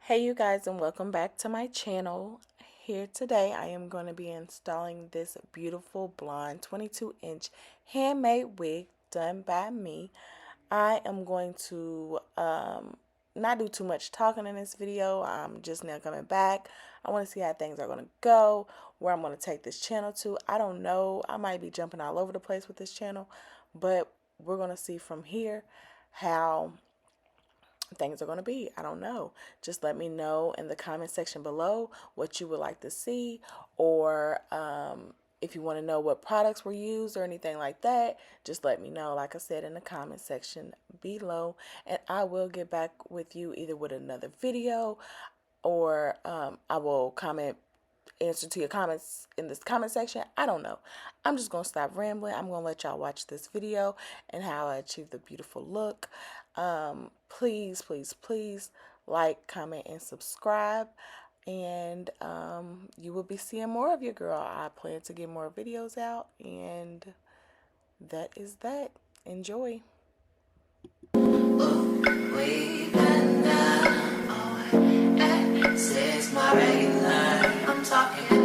Hey you guys, and welcome back to my channel. Here today I am going to be installing this beautiful blonde 22-inch handmade wig done by me. I am going to not do too much talking in this video. I'm just now coming back. I want to see how things are going to go, where I'm going to take this channel to. I don't know. I might be jumping all over the place with this channel, but we're going to see from here how things are going to be. I don't know. Just let me know in the comment section below what you would like to see, or if you want to know what products were used or anything like that, just let me know, like I said, in the comment section below, and I will get back with you either with another video, or I will answer to your comments in this comment section. I don't know. I'm just gonna stop rambling. I'm gonna let y'all watch this video and how I achieved the beautiful look. Please like, comment, and subscribe, and you will be seeing more of your girl. I plan to get more videos out, and that is that. Enjoy. My regular, I'm talking.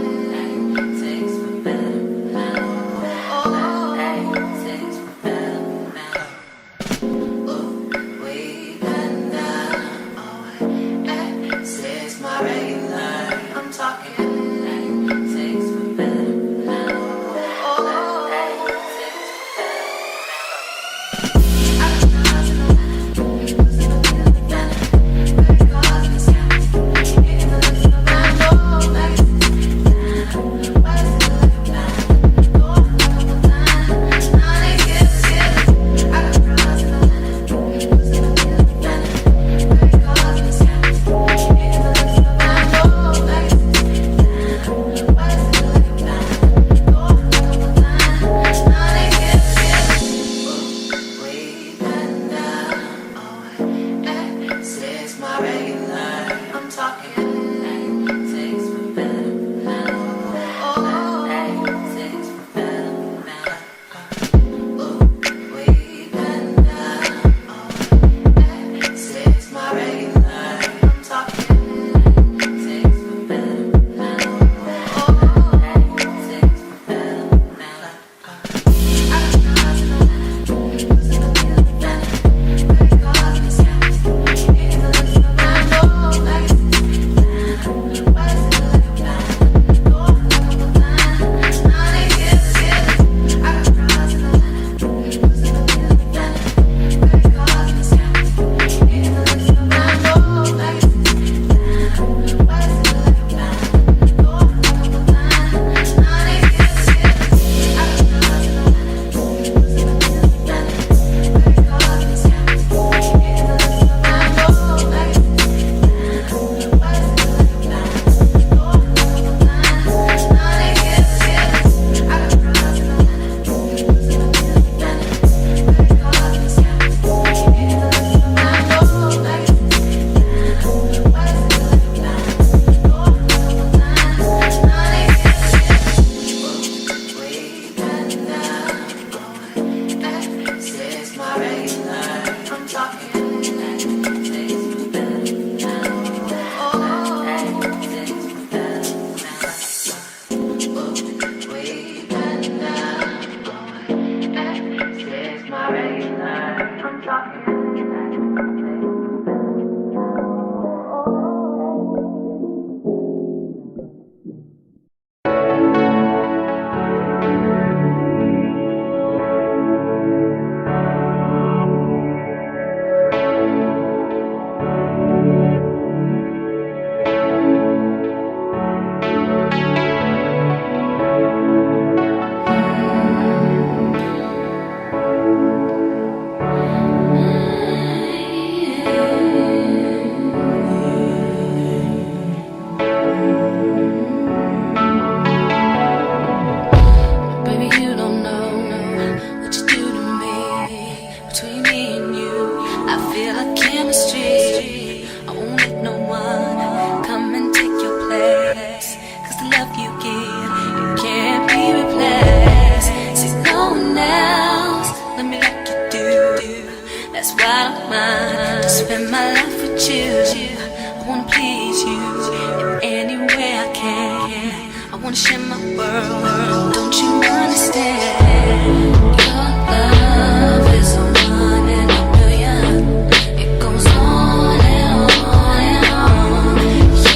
wanna share my world. Don't you understand? Your love is a one in a million. It goes on and on and on.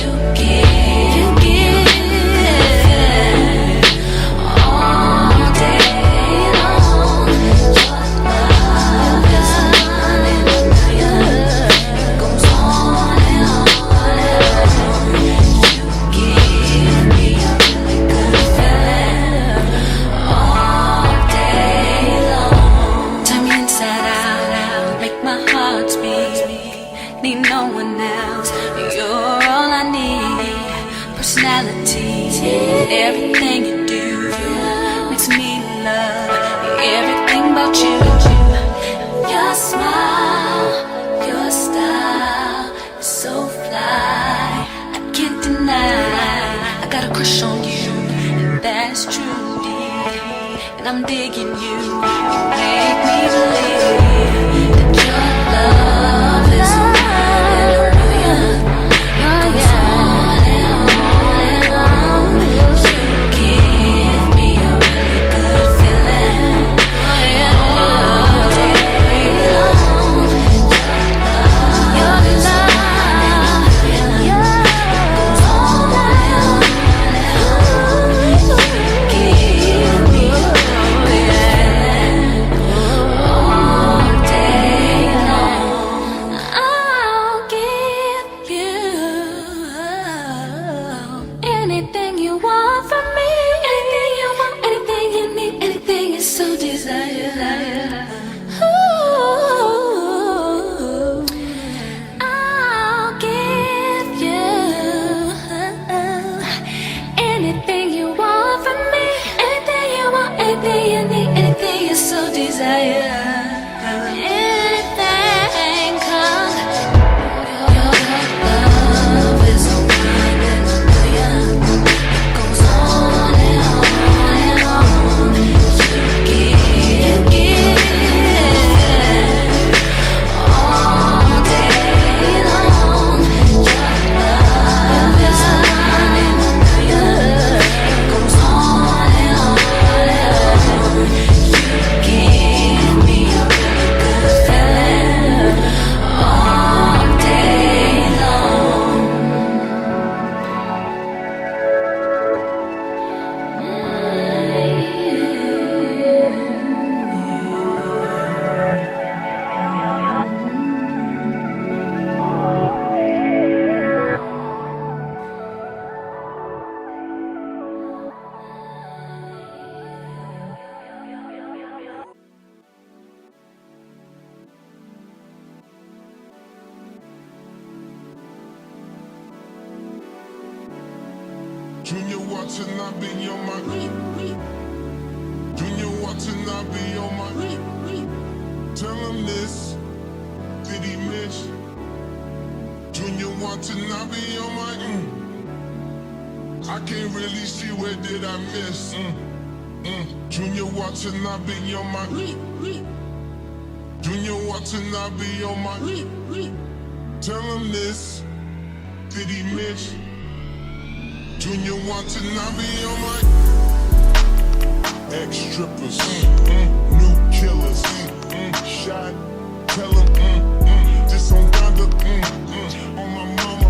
You give all day long. Your love is a one in a million. It goes on and on and on. You give me a really good feeling all day long. Turn me inside out, make my heart beat. Need no one else, you're all I need. Personality, everything you do makes me love everything about you. Your smile, your style is so fly, I can't deny. I got a crush on you, and that's true, and I'm digging you. Make me believe that your love is a one in a million. It goes on and on and on. You give me a really good feeling all day long. Your love, it goes on and on and on. Give me a really good feeling all day long. I'll give you anything you want from me. Anything you want, anything you need, anything you so desire. Ooh, I'll give you anything you want from me. Anything you want, anything you need, anything you so desire. Anything, 'cause your love is a one in a million. It goes on and on and on. You give all day long. Your love is a one in a million. It goes on and on and on. You give me a really good feeling all day long. Junior Watanabe on my Junior Watanabe on my tell him this, did he miss? Junior Watanabe on my I can't really see where did I miss. Junior Watanabe on my Junior Watanabe on my tell him this, did he miss? Junior Watanabe on my ex-strippers, new killers, shot, tell him, this on Donda, on my mama,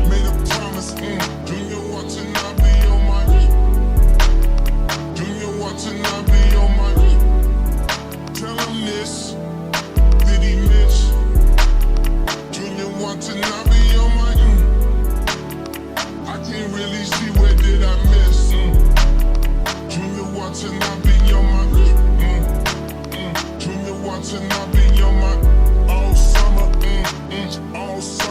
made a promise, Junior Watanabe on my Junior Watanabe on my tell him this, did he miss? Junior Watanabe on my I can't really see where did I miss. Junior Watanabe on my Junior Watanabe on my all summer, all summer.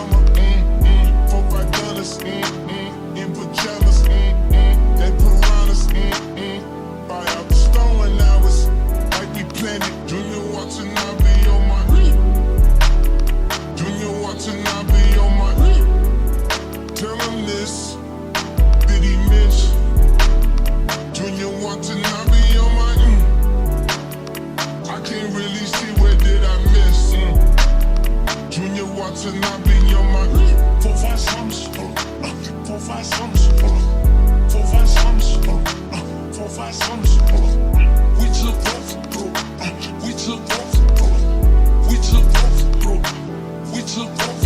took off, bro. We took off.